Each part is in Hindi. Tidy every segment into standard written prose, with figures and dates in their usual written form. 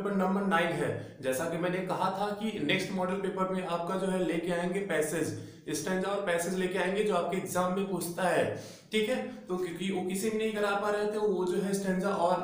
पेपर नंबर 9 है। जैसा कि मैंने कहा था कि नेक्स्ट मॉडल पेपर में आपका जो है लेके आएंगे पैसेज, स्टैंजा और पैसेज लेके आएंगे जो आपके एग्जाम में पूछता है। ठीक है, तो क्योंकि वो किसी में नहीं करा पा रहे थे, वो जो है स्टैंजा और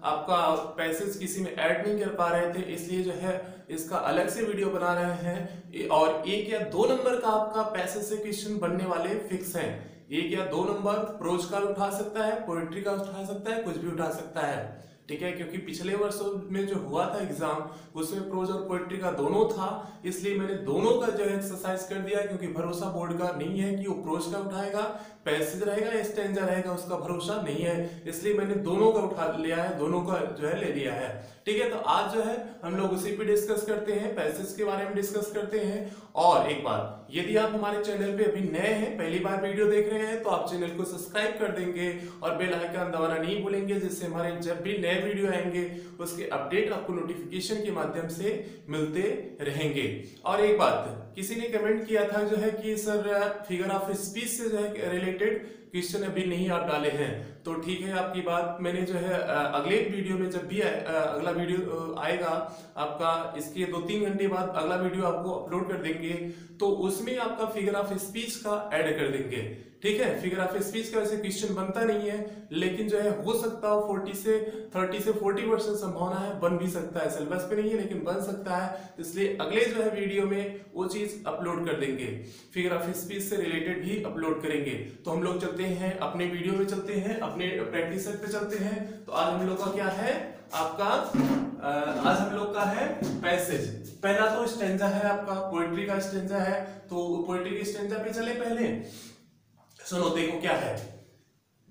आपका पैसेज किसी में ऐड नहीं कर पा रहे थे, इसलिए जो है इसका अलग से वीडियो बना रहे हैं। और 1 या 2 नंबर का आपका पैसेज से क्वेश्चन बनने वाले फिक्स हैं। 1 या 2 नंबर प्रोज का उठा सकता है, पोएट्री का उठा सकता है, कुछ भी उठा सकता है। ठीक है, क्योंकि पिछले वर्षों में जो हुआ था एग्जाम उसमें प्रोज और पोएट्री का दोनों था, इसलिए मैंने दोनों का जो है एक्सरसाइज कर दिया। क्योंकि भरोसा बोर्ड का नहीं है कि वो प्रोज का उठाएगा, पैसेज रहेगा या स्टैंजा रहेगा, उसका भरोसा नहीं है, इसलिए मैंने दोनों का उठा लिया है, दोनों का जो है ले लिया है। ठीक है, तो आज जो है हम लोग उसी पे डिस्कस करते हैं, पैसेज के बारे में डिस्कस करते हैं। और एक बात, यदि आप हमारे चैनल पे अभी नए हैं, पहली बार वीडियो देख रहे हैं, तो आप चैनल को सब्सक्राइब कर देंगे और बेल आइकन दबाना नहीं भूलेंगे, जिससे हमारे जब भी नए वीडियो आएंगे उसके अपडेट आपको नोटिफिकेशन के माध्यम से मिलते रहेंगे। और एक बात, किसी ने कमेंट किया था जो है कि सर फिगर ऑफ स्पीच से जो है रिलेटेड क्वेश्चन अभी नहीं आप डाले हैं, तो ठीक है आपकी बात। मैंने जो है अगले वीडियो में जब भी अगला वीडियो आएगा आपका, इसके 2-3 घंटे बाद अगला वीडियो आपको अपलोड कर देंगे, तो उसमें आपका फिगर ऑफ स्पीच का ऐड कर देंगे। ठीक है, फिगर ऑफ स्पीच का वैसे क्वेश्चन बनता नहीं है, लेकिन जो है हो सकता है 30 से 40% संभावना है, बन भी सकता है। सिलेबस पे नहीं है लेकिन बन सकता है, इसलिए अगले जो है वीडियो में वो चीज अपलोड कर देंगे, फिगर ऑफ स्पीच से रिलेटेड भी अपलोड करेंगे। तो हम लोग चलते हैं अपने वीडियो में, चलते हैं अपने प्रैक्टिस सेट पे चलते हैं। तो आज हम लोग का क्या है आपका, आज हम लोग का है पैसेज। पहला तो स्टैंजा है आपका, पोएट्री का स्टैंजा है, तो पोएट्री के स्टैंजा पे चले पहले। सुनो, देखो क्या है,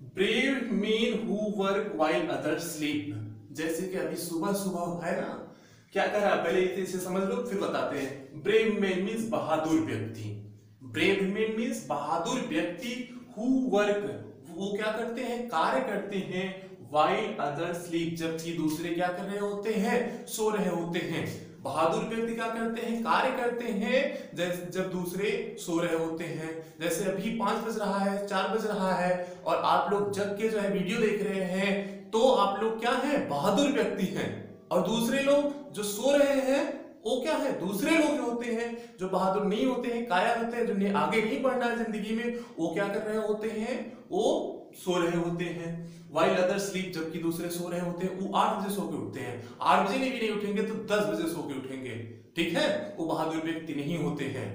brave men who work while others sleep. जैसे कि अभी सुबह सुबह है ना, क्या करा, पहले इसे समझ लो फिर बताते हैं। ब्रेव मैन मीन्स बहादुर व्यक्ति, ब्रेव मैन मीन्स बहादुर व्यक्ति, हु वर्क वो क्या करते हैं, कार्य करते हैं, व्हाइल अदर्स स्लीप जबकि दूसरे क्या कर रहे होते हैं, सो रहे होते हैं। बहादुर व्यक्ति क्या करते हैं, कार्य करते हैं जब दूसरे सो रहे होते हैं। जैसे अभी 5 बज रहा है, 4 बज रहा है और आप लोग जग के जो है वीडियो देख रहे हैं, तो आप लोग क्या है, बहादुर व्यक्ति हैं। और दूसरे लोग जो सो रहे हैं वो क्या है, दूसरे लोग जो होते हैं जो बहादुर नहीं होते हैं, कायर होते हैं, जिन्हें आगे नहीं बढ़ना है जिंदगी में, वो क्या कर रहे होते हैं, वो सो रहे होते हैं। व्हाइल अदर स्लीप जबकि दूसरे सो रहे होते हैं, वो 8 बजे सो के उठते हैं। 8 बजे भी नहीं उठेंगे तो 10 बजे सो के उठेंगे। ठीक है, वो बहादुर व्यक्ति नहीं होते हैं।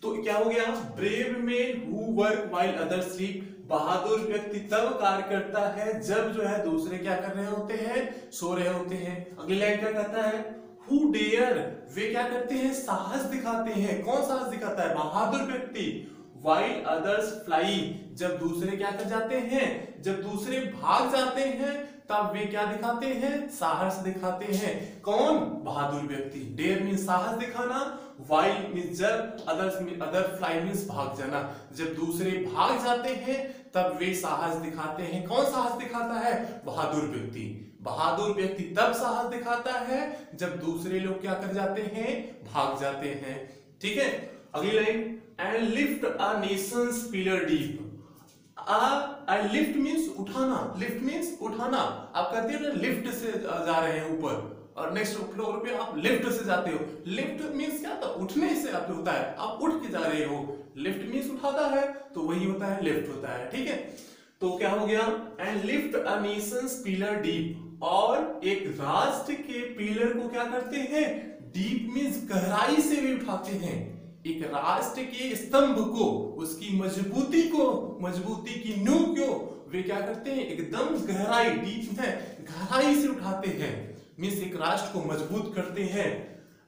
तो क्या हो गया, brave man who work while other sleep, बहादुर व्यक्ति तब कार्य करता है जब जो है दूसरे क्या कर रहे होते हैं, सो रहे होते हैं। अगली लाइन क्या कहता है, हु डेयर वे क्या करते हैं, साहस दिखाते हैं। कौन साहस दिखाता है, बहादुर व्यक्ति। व्हाइल अदर्स फ्लाई जब दूसरे क्या कर जाते हैं, जब दूसरे भाग जाते हैं तब वे क्या दिखाते हैं, साहस दिखाते हैं। कौन, बहादुर व्यक्ति। डेयर मीन्स साहस दिखाना, व्हाइल मीन्स जब, अदर फ्लाई मीन्स भाग जाना। जब दूसरे भाग जाते हैं तब वे साहस दिखाते हैं। कौन साहस दिखाता है, बहादुर व्यक्ति। बहादुर व्यक्ति तब साहस दिखाता है जब दूसरे लोग क्या कर जाते हैं, भाग जाते हैं। ठीक है, अगली line, and lift a Nations pillar deep. Lift means उठाना, लिफ्ट मीन्स उठाना। आप कहते हो ना लिफ्ट से जा रहे हैं ऊपर और नेक्स्ट फ्लोर पे आप लिफ्ट से जाते हो। लिफ्ट मीन्स क्या था, उठने से आप होता है, आप उठ के जा रहे हो। लिफ्ट मीन्स उठाता है, तो वही होता है, लिफ्ट होता है। ठीक है, तो क्या हो गया, and lift a Nations pillar deep, और एक राष्ट्र के पिलर को क्या करते हैं, डीप मीन्स गहराई से भी उठाते हैं। एक राष्ट्र के स्तंभ को, उसकी मजबूती को, मजबूती की नींव को वे क्या करते हैं, एकदम गहराई, डीप है, गहराई से उठाते हैं। मीन्स एक राष्ट्र को मजबूत करते हैं।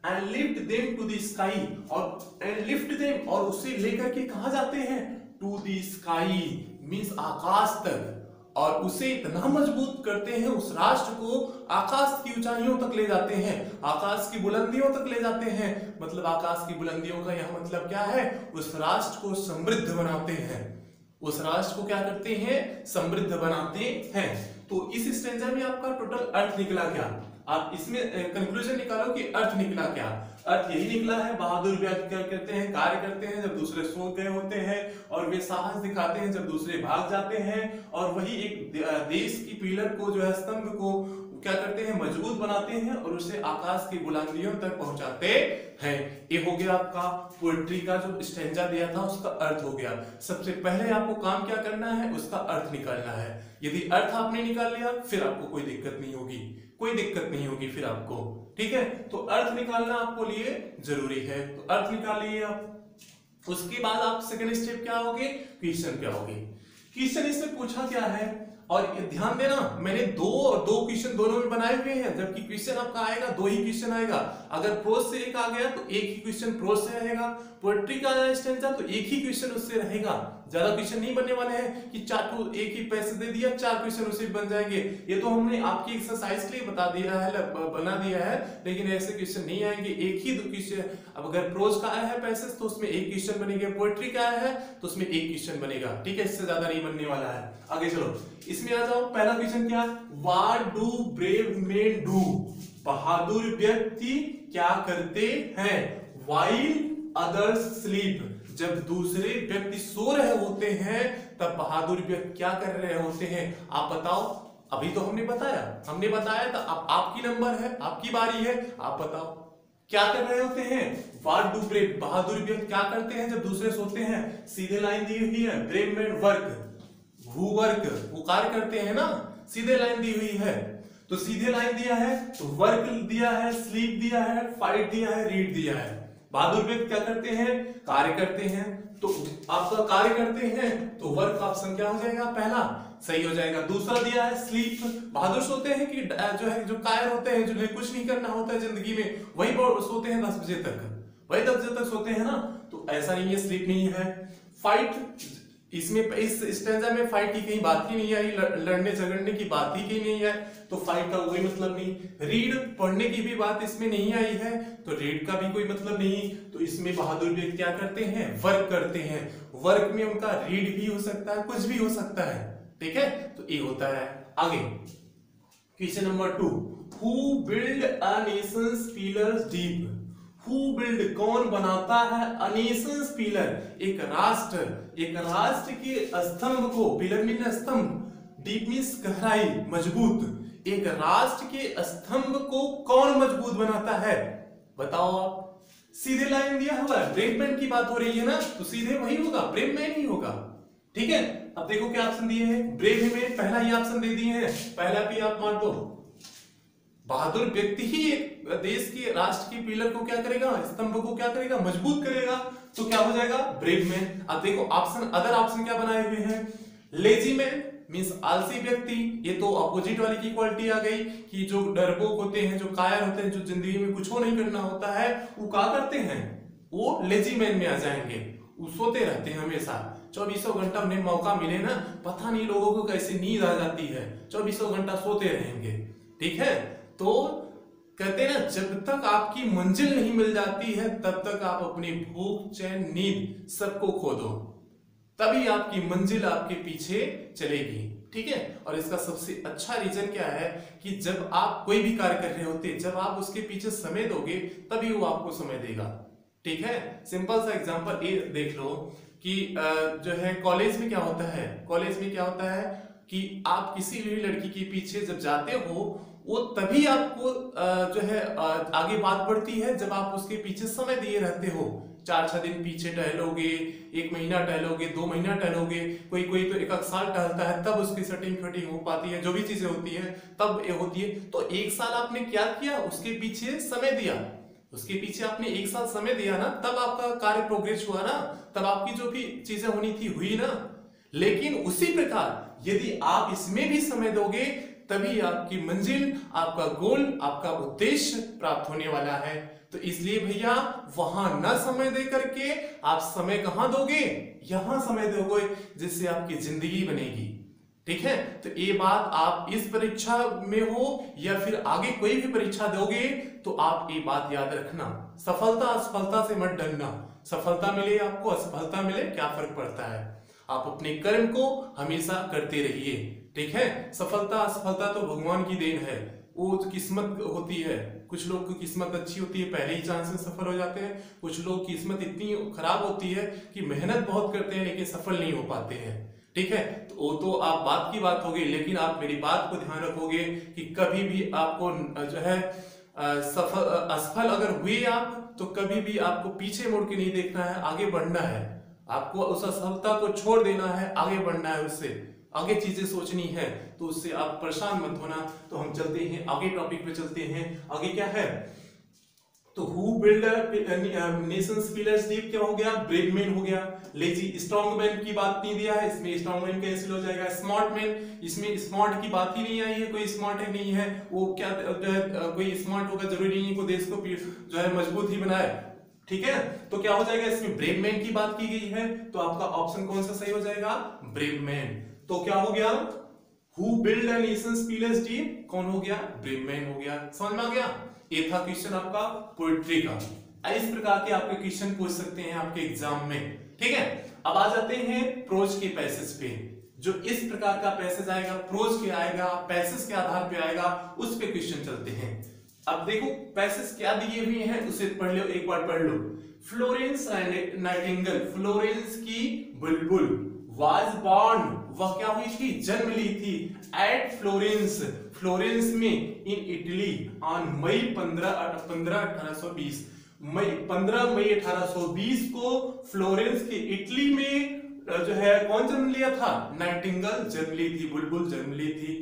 And lift them to the sky, और एंड लिफ्ट देम और उसे लेकर के कहां जाते हैं, टू द स्काई मीन्स आकाश तक, और उसे इतना मजबूत करते हैं, उस राष्ट्र को आकाश की ऊंचाइयों तक ले जाते हैं, आकाश की बुलंदियों तक ले जाते हैं। मतलब आकाश की बुलंदियों का यह मतलब क्या है, उस राष्ट्र को समृद्ध बनाते हैं, उस राष्ट्र को क्या करते हैं, समृद्ध बनाते हैं। तो इस स्टेंजा में आपका टोटल अर्थ निकला क्या, आप इसमें कंक्लूजन निकालो कि अर्थ निकला क्या। अर्थ यही निकला है, बहादुर व्यक्ति क्या करते हैं, कार्य करते हैं जब दूसरे सो गए होते हैं, और वे साहस दिखाते हैं जब दूसरे भाग जाते हैं। और वही एक देश की पिलर को जो है, स्तंभ को क्या करते हैं, मजबूत बनाते हैं और उसे आकाश की बुलंदियों तक पहुंचाते हैं। ये हो गया आपका पोएट्री का जो स्टैंजा दिया था उसका अर्थ हो गया। सबसे पहले आपको काम क्या करना है, उसका अर्थ निकालना है। यदि अर्थ आपने निकाल लिया फिर आपको कोई दिक्कत नहीं होगी, कोई दिक्कत नहीं होगी फिर आपको। ठीक है, तो अर्थ निकालना आपको लिए जरूरी है, तो अर्थ निकाल लिए आप। उसके बाद आप सेकंड स्टेप क्या होगे, क्वेश्चन क्या होगे। क्वेश्चन इसमें पूछा क्या है, और ध्यान देना मैंने दो क्वेश्चन दोनों में बनाए हुए हैं, जबकि क्वेश्चन आपका आएगा 2 ही क्वेश्चन आएगा। अगर प्रोज से एक आ गया तो एक ही क्वेश्चन प्रोज से रहेगा, पोएट्री का आया स्टैंजा तो एक ही क्वेश्चन उससे रहेगा। ज्यादा क्वेश्चन नहीं बनने वाले हैं कि 4 को एक ही पैसे दे दिया 4 क्वेश्चन उसे बन जाएंगे। ये तो हमने आपकी एक्सरसाइज के लिए बता दिया है, बना दिया है, लेकिन ऐसे क्वेश्चन नहीं आएंगे। एक ही 2 क्वेश्चन, अब अगर प्रोज का आया है पैसेज तो उसमें एक क्वेश्चन बनेगा, पोएट्री का आया है तो उसमें एक क्वेश्चन बनेगा। ठीक है, इससे ज्यादा नहीं बनने वाला है। आगे चलो, इसमें आ जाओ। पहला क्वेश्चन क्या, what do brave men do, बहादुर व्यक्ति क्या करते हैं, व्हाइल अदर्स स्लीप, जब दूसरे व्यक्ति सो रहे होते हैं तब बहादुर व्यक्ति क्या कर रहे होते हैं। आप बताओ, अभी तो हमने बताया था। अब आपकी नंबर है, आपकी बारी है, आप बताओ क्या कर रहे होते हैं। व्हाट डू ब्रेव, बहादुर व्यक्ति क्या करते हैं जब दूसरे सोते हैं। सीधे लाइन दी हुई है, brave man work, who work, वो कार्य करते हैं ना, सीधे लाइन दी हुई है। तो सीधे लाइन दिया है तो वर्क दिया है, स्लीप दिया है, फाइट दिया है, रीड दिया है। बहादुर व्यक्ति क्या करते हैं, कार्य करते हैं। तो आपका कार्य करते हैं तो वर्क ऑप्शन क्या हो जाएगा, पहला सही हो जाएगा। दूसरा दिया है स्लीप, बहादुर सोते हैं कि जो कायर होते हैं, जिन्हें कुछ नहीं करना होता है जिंदगी में, वही सोते हैं 10 बजे तक, वही 10 बजे तक सोते हैं ना, तो ऐसा नहीं है, स्लीप नहीं है। फाइट, इसमें इस स्टैंजा में फाइट की कहीं बात ही नहीं आई, लड़ने झगड़ने की बात ही कहीं नहीं है, तो फाइट का कोई मतलब नहीं। रीड, पढ़ने की भी बात इसमें नहीं आई है, तो रीड का भी कोई मतलब नहीं। तो इसमें बहादुर व्यक्ति क्या करते हैं, वर्क करते हैं। वर्क में उनका रीड भी हो सकता है, कुछ भी हो सकता है। ठीक है, तो ये होता है। आगे question number 2, who build a Nations pillars deep, who build, कौन बनाता है, अ नेशंस पिलर, एक राष्ट्र के स्तंभ को, पिलर मीन स्तंभ, डीप मीन्स गहराई, मजबूत, एक राष्ट्र के स्तंभ को कौन मजबूत बनाता है, बताओ आप। सीधे लाइन दिया हुआ है, ब्रेव मैन की बात हो रही है ना, तो सीधे वही होगा, ब्रेव मैन ही होगा। ठीक है, अब देखो क्या ऑप्शन दिए हैं, ब्रेव में पहला ही ऑप्शन दे दिए हैं, पहला भी आप मान दो। बहादुर व्यक्ति ही एक देश के, राष्ट्र की पिलर को क्या करेगा, स्तंभ को क्या करेगा, मजबूत करेगा, तो क्या हो जाएगा, ब्रेव मैन। अब देखो ऑप्शन, अदर ऑप्शन क्या बनाए हुए हैं, लेजी मैन मींस आलसी व्यक्ति, ये तो अपोजिट वाली की क्वालिटी आ गई कि जो डरपोक होते हैं, जो कायर होते हैं, जो जिंदगी में कुछ नहीं करना होता है, वो क्या करते हैं, वो लेजी मैन में आ जाएंगे। वो सोते रहते हैं हमेशा, 24 घंटा उन्हें मौका मिले ना, पता नहीं लोगों को कैसे नींद आ जाती है, 24 घंटा सोते रहेंगे। ठीक है, तो कहते हैं ना, जब तक आपकी मंजिल नहीं मिल जाती है तब तक आप अपनी भूख, चैन, नींद सबको खो दो, तभी आपकी मंजिल आपके पीछे चलेगी। ठीक है, और इसका सबसे अच्छा रीजन क्या है कि जब आप कोई भी कार्य कर रहे होते हैं, जब आप उसके पीछे समय दोगे तभी वो आपको समय देगा। ठीक है, सिंपल सा एग्जांपल ये देख लो कि जो है कॉलेज में क्या होता है कि आप किसी भी लड़की के पीछे जब जाते हो, वो तभी आपको जो है आगे बात बढ़ती है जब आप उसके पीछे समय दिए रहते हो। 4-6 दिन पीछे टहलोगे, 1 महीना टहलोगे, 2 महीना टहलोगे, कोई तो 1 साल टहलता है तब उसकी सेटिंग फिटिंग हो पाती है, जो भी चीजें होती है तब ये होती है। तो 1 साल आपने क्या किया, उसके पीछे समय दिया, उसके पीछे आपने 1 साल समय दिया ना, तब आपका कार्य प्रोग्रेस हुआ ना, तब आपकी जो भी चीजें होनी थी हुई ना। लेकिन उसी प्रकार यदि आप इसमें भी समय दोगे तभी आपकी मंजिल, आपका गोल, आपका उद्देश्य प्राप्त होने वाला है। तो इसलिए भैया वहां न समय दे करके आप समय कहां दोगे, यहां समय दोगे, जिससे आपकी जिंदगी बनेगी। ठीक है, तो ये बात आप इस परीक्षा में हो या फिर आगे कोई भी परीक्षा दोगे तो आप ये बात याद रखना, सफलता असफलता से मत डरना। सफलता मिले आपको, असफलता मिले, क्या फर्क पड़ता है, आप अपने कर्म को हमेशा करते रहिए। ठीक है, सफलता असफलता तो भगवान की देन है, वो किस्मत होती है। कुछ लोग की किस्मत अच्छी होती है, पहले ही चांस में सफल हो जाते हैं, कुछ लोग की किस्मत इतनी खराब होती है कि मेहनत बहुत करते हैं लेकिन सफल नहीं हो पाते हैं। ठीक है। तो वो तो आप बात की बात होगी, लेकिन आप मेरी बात को ध्यान रखोगे कि कभी भी आपको जो है असफल अगर हुए आप, तो कभी भी आपको पीछे मुड़ के नहीं देखना है, आगे बढ़ना है। आपको उस असफलता को छोड़ देना है, आगे बढ़ना है, उससे आगे चीजें सोचनी है। तो उससे आप परेशान मत होना। तो हम चलते हैं आगे, टॉपिक पे चलते हैं। आगे क्या है, तो who build Nations pillars deep क्या हो गया, ब्रेव मैन हो गया। लेजी स्ट्रॉन्ग मैन की बात नहीं दिया है, इसमें स्ट्रॉन्ग मैन कैंसिल हो जाएगा। स्मार्ट मैन, इसमें स्मार्ट की बात ही नहीं आई है, कोई स्मार्ट है नहीं है, वो क्या जो है कोई स्मार्ट होगा, जरूरी नहीं है को देश को जो है मजबूत ही बनाए। ठीक है, तो क्या हो जाएगा, इसमें ब्रेव मैन की बात की गई है, तो आपका ऑप्शन कौन सा सही हो जाएगा, ब्रेव मैन। तो क्या हो गया, who build an Nations pillars deep, कौन हो गया, ब्रेव मैन हो गया। समझ में आ गया। ये था क्वेश्चन आपका पोएट्री का। इस प्रकार के आपके क्वेश्चन पूछ सकते हैं आपके एग्जाम में। ठीक है, अब आ जाते हैं प्रोज के पैसेज पे। जो इस प्रकार का पैसेज आएगा, प्रोज के आएगा, पैसेज के आधार पे आएगा, उस पे क्वेश्चन चलते हैं। अब देखो पैसेज क्या दिए हुए हैं, उसे पढ़ लो, एक बार पढ़ लो। फ्लोरेंस नाइटिंगेल, फ्लोरेंस की बुलबुल, वाज बॉर्न, वह क्या हुई थी, जन्म ली थी, एट फ्लोरेंस, फ्लोरेंस में, इन इटली, ऑन मई 1820, मई 15 मई 1820 को फ्लोरेंस के इटली में जो है कौन जन्म लिया था, नाइटिंगेल जन्म ली थी, बुलबुल जन्म ली थी।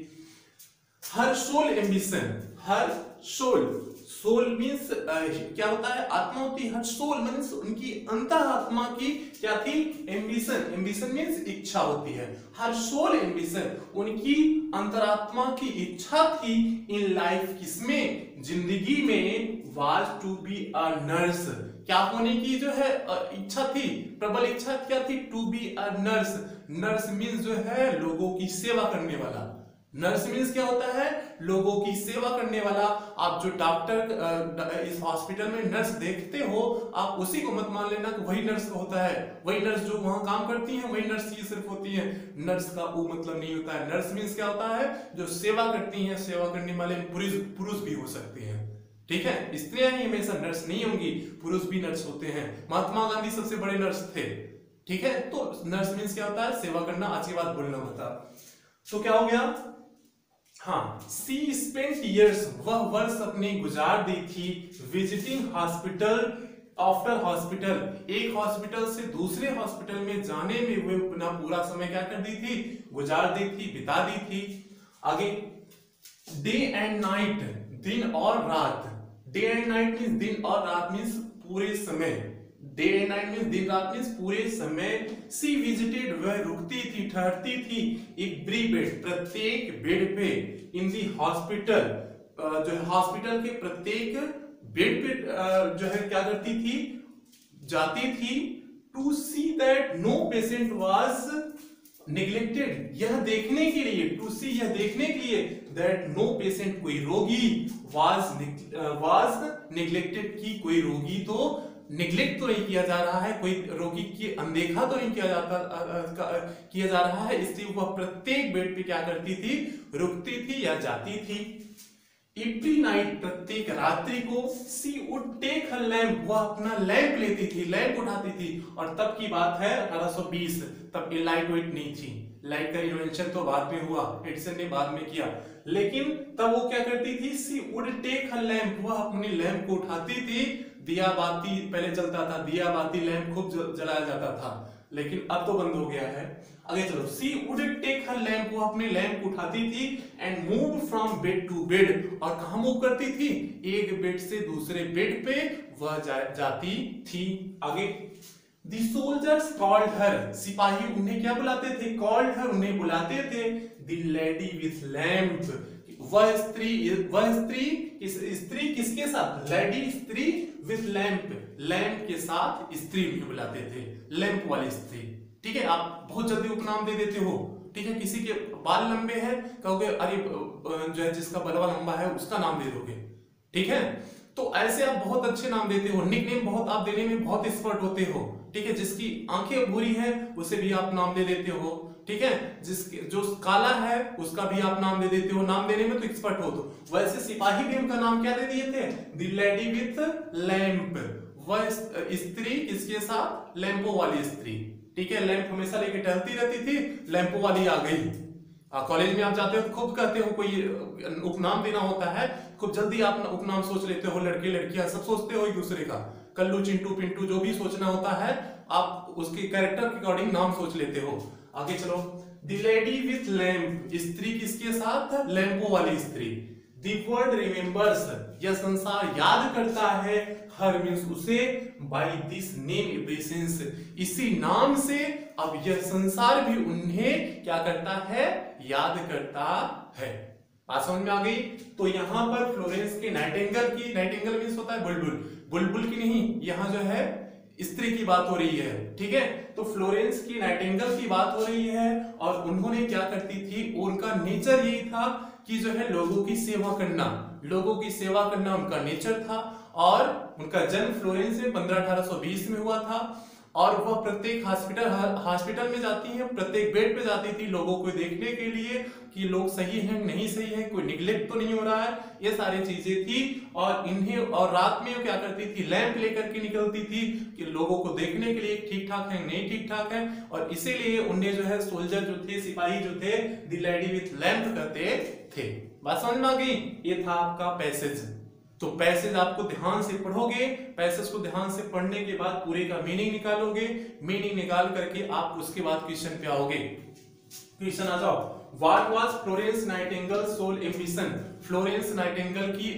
हर सोल एम्बिशन, हर सोल, सोल मीन्स क्या होता है, आत्मा होती है। हर सोल मीन्स उनकी अंतर आत्मा की क्या थी, एम्बिशन, एम्बिशन मीन्स इच्छा होती है। हर सोल एम्बिशन, उनकी अंतरात्मा की इच्छा थी, इन लाइफ, किसमें, जिंदगी में, was to be a nurse, क्या होने की जो है इच्छा थी, प्रबल इच्छा क्या थी, to be a nurse. Nurse means जो है लोगों की सेवा करने वाला। नर्स मीन्स क्या होता है, लोगों की सेवा करने वाला। आप जो डॉक्टर इस हॉस्पिटल में नर्स देखते हो, आप उसी को मत मान लेना कि वही नर्स होता है। वही नर्स जो वहां काम करती हैं, वही नर्स ही सिर्फ होती है। नर्स का वो मतलब नहीं होता है। नर्स मीन्स क्या होता है, जो सेवा करती हैं, सेवा करने वाले पुरुष भी हो सकते हैं। ठीक है, स्त्रियां ही हमेशा नर्स नहीं होंगी, पुरुष भी नर्स होते हैं। महात्मा गांधी सबसे बड़े नर्स थे। ठीक है, तो नर्स मीन्स क्या होता है, सेवा करना। आज की बात बोलना होता। तो क्या हो गया, हाँ, सी स्पेंट ईयर्स, वह वर्ष अपने गुजार दी थी, विजिटिंग हॉस्पिटल आफ्टर हॉस्पिटल, एक हॉस्पिटल से दूसरे हॉस्पिटल में जाने में वे अपना पूरा समय क्या कर दी थी, गुजार दी थी, बिता दी थी। आगे, डे एंड नाइट, दिन और रात। डे एंड नाइट मीन्स दिन और रात मीन्स पूरे समय। डे एंड नाइट मीन्स दिन रात मीन्स पूरे समय। सी विजिटेड, वह रुकती थी, ठहरती थी, एवरी बेड, प्रत्येक बेड पे, इन दी हॉस्पिटल, जो है हॉस्पिटल के प्रत्येक बेड पे जो है क्या करती थी, जाती थी, to see that no patient was neglected, यह देखने के लिए, टू सी यह देखने के लिए, दैट नो पेशेंट कोई रोगी, वाज नेग्लेक्टेड की कोई रोगी तो निग्लेक्ट तो नहीं किया जा रहा है, कोई रोगी की अनदेखा तो नहीं किया जा रहा है, इसलिए वह प्रत्येक बेड पे क्या करती थी, रुकती थी या जाती थी। एवरी नाइट, प्रत्येक रात्रि को, सी वुड टेक हर लैम्प, वह अपना लैंप लेती थी, लैंप उठाती थी। और तब की बात है 1820, तब ये लाइट वेट नहीं थी। लाइट का इन्वेंशन तो बाद में हुआ, एडिसन ने बाद में किया, लेकिन तब वो क्या करती थी, सी वुड टेक हर लैम्प, वह अपने लैंप को उठाती थी। दिया बाती पहले चलता था, दिया बाती लैंप खूब जलाया जाता था, लेकिन अब तो बंद हो गया है। आगे चलो, she would take her lamp, वो अपने लैंप उठाती थी, and move from bed to bed, और कहां मूव करती थी, एक बेड से दूसरे बेड पे वह जाती थी। आगे, दी सोल्जर्स कॉल्ड हर, सिपाही उन्हें क्या बुलाते थे, कॉल्ड हर, उन्हें बुलाते थे, दी लेडी विथ लैंप, वह स्त्री किसके साथ, लेडी स्त्री विथ लैंप, लैंप के साथ स्त्री भी बुलाते थे, लैंप वाली स्त्री। ठीक है, आप बहुत जल्दी उपनाम दे देते हो। ठीक है, किसी के बाल लंबे हैं, कहोगे अरे जो है जिसका बलवा लंबा है उसका नाम दे दोगे। ठीक है, तो ऐसे आप बहुत अच्छे नाम देते हो, निकनेम बहुत आप देने में बहुत एक्सपर्ट होते हो। ठीक है, जिसकी आंखें बुरी हैं उसे भी आप नाम दे देते हो। ठीक है, जिसके जो काला है उसका भी आप नाम दे देते हो, नाम देने में तो एक्सपर्ट हो। तो वैसे सिपाही भी उनका नाम क्या दे दिए थे, द लेडी विथ लैंप, वह स्त्री किसके साथ, लैंपो वाली स्त्री। ठीक है, लैंप हमेशा लेके टहलती रहती थी, लैंपो वाली आ गई। कॉलेज में आप जाते हो तो खूब कहते हो, कोई उपनाम देना होता है, खूब जल्दी आप उपनाम सोच लेते हो, लड़के लड़कियां सब सोचते हो एक दूसरे का, कल्लू चिंटू पिंटू जो भी सोचना होता है आप उसके कैरेक्टर के अकॉर्डिंग नाम सोच लेते हो। आगे चलो, द लेडी विथ लैम्प, स्त्री किसके साथ, लैंपो वाली स्त्री। The world remembers, यह संसार याद करता है, her means उसे, by this name presence, इसी नाम से अब यह संसार भी उन्हें क्या करता है, याद करता है। बात समझ में आ गई। तो यहाँ पर फ्लोरेंस के नाइटिंगेल की, नाइटिंगेल मीन्स होता है बुलबुल, बुलबुल की नहीं, यहाँ जो है स्त्री की बात हो रही है, ठीक है। तो फ्लोरेंस की नाइटिंगेल की बात हो रही है, और उन्होंने क्या करती थी, उनका नेचर यही था कि जो है लोगों की सेवा करना, लोगों की सेवा करना उनका नेचर था। और उनका जन्म फ्लोरेंस में 15-1820 में हुआ था, और वह प्रत्येक हॉस्पिटल में जाती है, प्रत्येक बेड पे जाती थी लोगों को देखने के लिए कि लोग सही हैं नहीं सही है, कोई निगलेक्ट तो नहीं हो रहा है, ये सारी चीजें थी। और इन्हें, और रात में क्या करती थी, लैंप लेकर के निकलती थी कि लोगों को देखने के लिए ठीक ठाक है नहीं ठीक ठाक है। और इसीलिए उन्हें जो है सोल्जर जो थे, सिपाही जो थे, द लेडी विथ लैंप कहते थे। बात समझ में आ गई। ये था आपका पैसेज। तो पैसेज आपको ध्यान से पढ़ोगे, पैसेज को ध्यान से पढ़ने के बाद पूरे का मीनिंग निकालोगे, मीनिंग निकाल करके आप उसके बाद क्वेश्चन पे आओगे। क्वेश्चन आ जाओ, what was Florence Nightingale sole ambition, Florence Nightingale की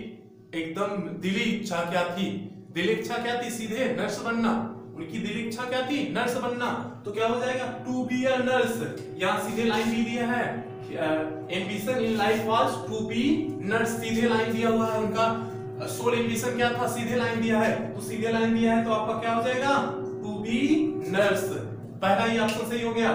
एकदम दिली इच्छा क्या थी, दिली इच्छा क्या थी, सीधे नर्स बनना। उनकी दिली इच्छा क्या थी, नर्स बनना। तो क्या हो जाएगा, टू बी अ नर्स, यहां सीधे लाइन भी दिया है, ambition in life was to be nurse, सीधे लाइन दिया हुआ है। उनका सोल एम्बिशन क्या था, सीधे लाइन दिया है, तो सीधे लाइन दिया है तो आपका क्या हो जाएगा, टू बी नर्स। पहला ही ऑप्शन सही हो गया।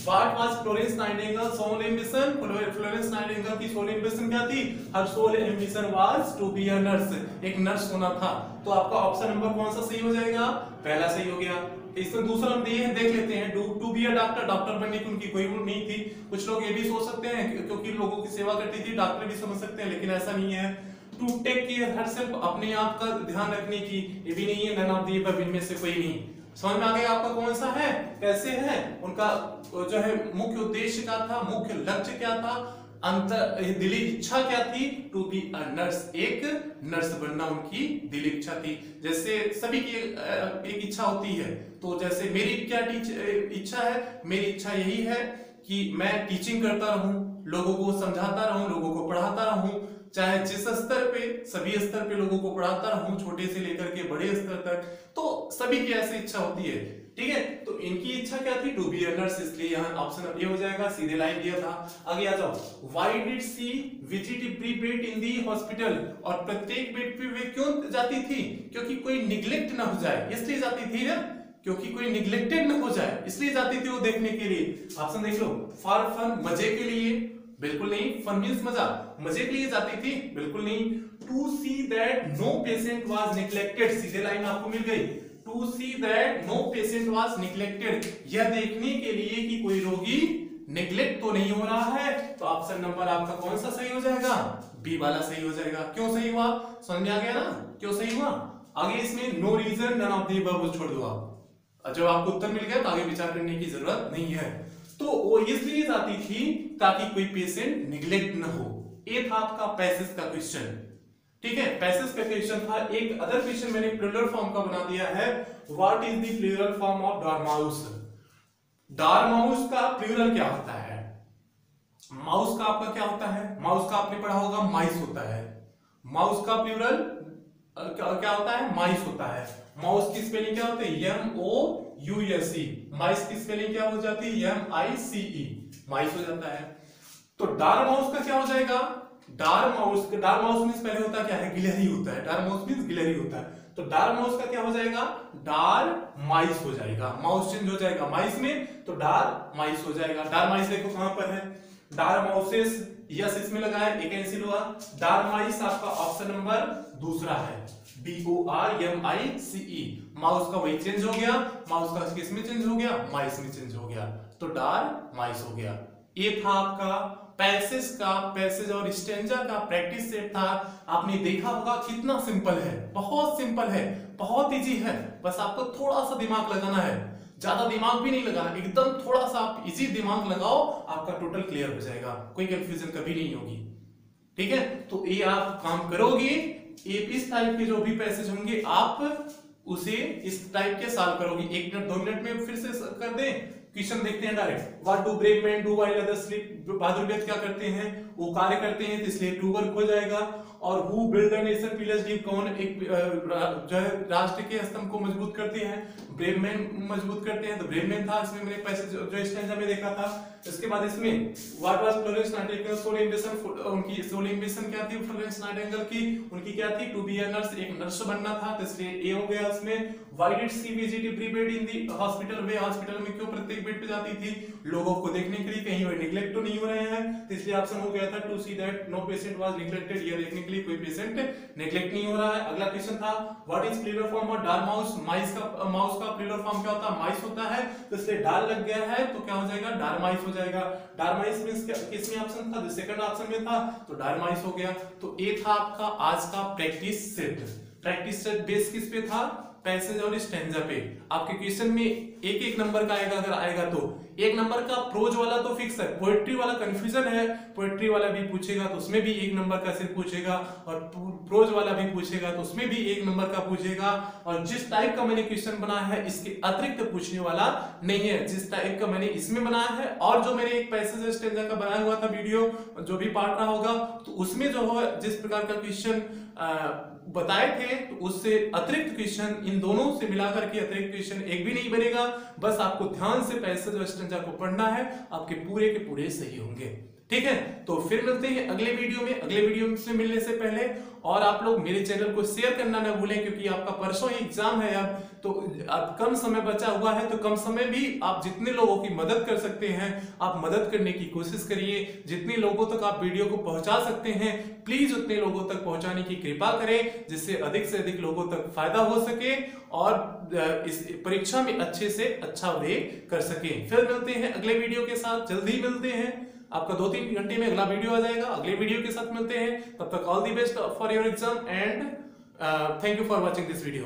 What was Florence Nightingale sole ambition, Florence Nightingale की सोल एम्बिशन क्या थी, her sole ambition was to be a nurse, एक नर्स होना था। तो आपका ऑप्शन नंबर कौन सा सही हो जाएगा, पहला सही हो गया। इसमें दूसरा हम देख लेते हैं, to be a doctor, doctor बनने की उनकी कोई वो नहीं थी। कुछ लोग ये भी सोच सकते हैं क्योंकि लोगों की सेवा करती थी, डॉक्टर भी समझ सकते हैं, लेकिन ऐसा नहीं है। टू टेक केयर हरसेल्फ, अपने आप का ध्यान रखने की, ये भी नहीं है, नन ऑफ द अबव, इनमें से कोई नहीं। समझ में आ गया आपका कौन सा है, कैसे है, उनका जो है मुख्य उद्देश्य क्या था, मुख्य लक्ष्य क्या था, अंतर दिली इच्छा क्या थी, टू बी अ नर्स, एक नर्स बनना उनकी दिली इच्छा थी। जैसे सभी की एक इच्छा होती है, तो जैसे मेरी क्या इच्छा है, मेरी इच्छा यही है कि मैं टीचिंग करता रहूं, लोगों को समझाता रहूं, लोगों को पढ़ाता रहूं, चाहे जिस स्तर पे, सभी स्तर पे लोगों को पढ़ाता रहूं, छोटे से लेकर के बड़े स्तर तक। तो सभी की ऐसी इच्छा होती है, ठीक है। तो इनकी इच्छा क्या थी, टू बी अ नर्स, इसलिए यहाँ ऑप्शन ये हो जाएगा, सीधे लाइन दिया था। आगे आ जाओ, why did she visit every bed in the hospital, और प्रत्येक बेड पे वे क्यों जाती थी, क्योंकि कोई निग्लेक्ट ना हो जाए, इसलिए जाती थी ना, क्योंकि कोई निग्लेक्टेड ना हो जाए, इसलिए जाती थी वो देखने के लिए। ऑप्शन देख लो, फॉर फन, मजे के लिए, बिल्कुल नहीं, फन मींस मजा, मजे के लिए जाती थी, बिल्कुल नहीं। To see that no patient was neglected, सीधे लाइन आपको मिल गई, to see that no patient was neglected, यह देखने के लिए कि कोई रोगी नेग्लेक्ट तो नहीं हो रहा है। तो ऑप्शन नंबर आपका कौन सा सही हो जाएगा, बी वाला सही हो जाएगा। क्यों सही हुआ, समझ में आ गया ना, क्यों सही हुआ। आगे इसमें no reason none of the above छोड़ दो आप, जब आपको उत्तर मिल गया तो आगे विचार करने की जरूरत नहीं है। तो वो इसलिए जाती थी ताकि कोई पेशेंट निग्लेक्ट न हो। ये था आपका पैसेज का क्वेश्चन, ठीक है, पैसेज का क्वेश्चन था। एक अदर क्वेश्चन मैंने प्लूरल फॉर्म का बना दिया है, what is the plural form of dormouse, dormouse का प्लूरल क्या होता है, माउस का आपका क्या होता है, माउस का आपने पढ़ा होगा माइस होता है, माउस का प्लूरल क्या होता है, माइस होता है। माउस की स्पेलिंग क्या होती है, MOUSE, माइस की स्पेलिंग क्या हो जाती है, MICE, माइस हो जाता है। तो डॉर्माउस का क्या हो जाएगा, डॉर्माउस मींस पहले होता क्या है, गिलहरी होता है, डॉर्माउस मींस गिलहरी होता है। तो डॉर्माउस का क्या हो जाएगा, डॉर्माइस हो जाएगा, माउस चेंज हो जाएगा माइस में, तो डॉर्माइस हो जाएगा। डॉर्माइस देखो कहां पर है, डॉर्माउसेस, यस इसमें लगा है, एक कैंसिल हुआ। डॉर्माइस आपका ऑप्शन नंबर दूसरा है, DORMICE, माउस का वही चेंज हो गया, माउस का किस में चेंज हो गया, माइस में चेंज हो गया, तो डॉर्माइस हो गया। ये था आपका पैसेज और स्टेंजा का प्रैक्टिस सेट था। आपने देखा होगा कितना सिंपल है, बहुत सिंपल है, बहुत इजी है। बस आपको थोड़ा सा दिमाग लगाना है, ज्यादा दिमाग भी नहीं लगाना, एकदम थोड़ा सा आप इजी दिमाग लगाओ, आपका टोटल क्लियर हो जाएगा, कोई कंफ्यूजन कभी नहीं होगी। ठीक है, तो ये आप काम करोगे, ये इस टाइप के जो भी पैसेज होंगे आप उसे इस टाइप के सॉल्व करोगे। 1 मिनट 2 मिनट में फिर से कर दें। क्वेश्चन देखते हैं direct. What do brave man do while others sleep, बहादुर व्यक्ति क्या करते हैं, वो कार्य करते हैं, तो इसलिए टू वर्क हो जाएगा। और who build the nation pillars deep, कौन एक जो है राष्ट्र के स्तंभ को मजबूत करते हैं, ब्रेव मैन मजबूत करते हैं, तो ब्रेव मैन था। इसमें मैंने पैसेज जो स्टैंजा में देखा था। इसके बाद इसमें what was Florence Nightingale sole ambition, उनकी सोल एम्बिशन क्या थी फ्लोरेंस नाइटिंगेल की, उनकी क्या थी, टू बी अ नर्स, एक नर्स बनना था, तो इसलिए ए हो गया। इसमें why did she visit every bed in the hospital, वे हॉस्पिटल में क्यों प्रत्येक बेड पे जाती थी, लोगों को देखने के लिए कहीं वो नेग्लेक्ट तो नहीं हो रहे हैं, तो इसलिए ऑप्शन हो गया था to see that no patient was neglected, ये देखने के लिए कोई पेशेंट नेग्लेक्ट नहीं हो रहा है। अगला क्वेश्चन था what is plural form of dormouse, mouse का प्लूरल फॉर्म क्या होता है, माइस होता है, तो इसलिए डाल लग गया है तो क्या हो जाएगा, डारमाइस हो जाएगा। डारमाइस मींस किसमें ऑप्शन था, जो सेकंड ऑप्शन में था, तो डारमाइस हो गया। तो ये था आपका आज का practice set. Practice set base किस पे था, पैसेज और स्टैंजा पे। आपके क्वेश्चन में एक एक नंबर का आएगा, अगर आएगा तो 1 नंबर का प्रोज वाला तो फिक्स है, पोएट्री वाला कंफ्यूजन है, पोएट्री वाला भी पूछेगा तो उसमें भी 1 नंबर का सिर्फ पूछेगा, और प्रोज वाला भी पूछेगा तो उसमें भी 1 नंबर का पूछेगा। और जिस टाइप का मैंने क्वेश्चन बनाया है इसके अतिरिक्त पूछने वाला नहीं है, जिस टाइप का मैंने इसमें बनाया है, और जो मैंने एक पैसेज स्टैंजा का बनाया हुआ था वीडियो जो भी पार्ट रहा होगा, तो उसमें जो है जिस प्रकार का क्वेश्चन बताए थे, तो उससे अतिरिक्त क्वेश्चन इन दोनों से मिलाकर के अतिरिक्त क्वेश्चन एक भी नहीं बनेगा। बस आपको ध्यान से पैसेज और स्टैंजा को पढ़ना है, आपके पूरे के पूरे सही होंगे। ठीक है, तो फिर मिलते हैं अगले वीडियो में। अगले वीडियो से मिलने से पहले और आप लोग मेरे चैनल को शेयर करना ना भूलें, क्योंकि आपका परसों ही एग्जाम है अब, तो अब कम समय बचा हुआ है, तो कम समय भी आप जितने लोगों की मदद कर सकते हैं आप मदद करने की कोशिश करिए। जितने लोगों तक आप वीडियो को पहुंचा सकते हैं प्लीज उतने लोगों तक पहुंचाने की कृपा करें, जिससे से अधिक लोगों तक फायदा हो सके और इस परीक्षा में अच्छे से अच्छा वे कर सके। फिर मिलते हैं अगले वीडियो के साथ, जल्दी मिलते हैं। आपका 2-3 घंटे में अगला वीडियो आ जाएगा, अगले वीडियो के साथ मिलते हैं। तब तक all the best for your exam and thank you for watching this video.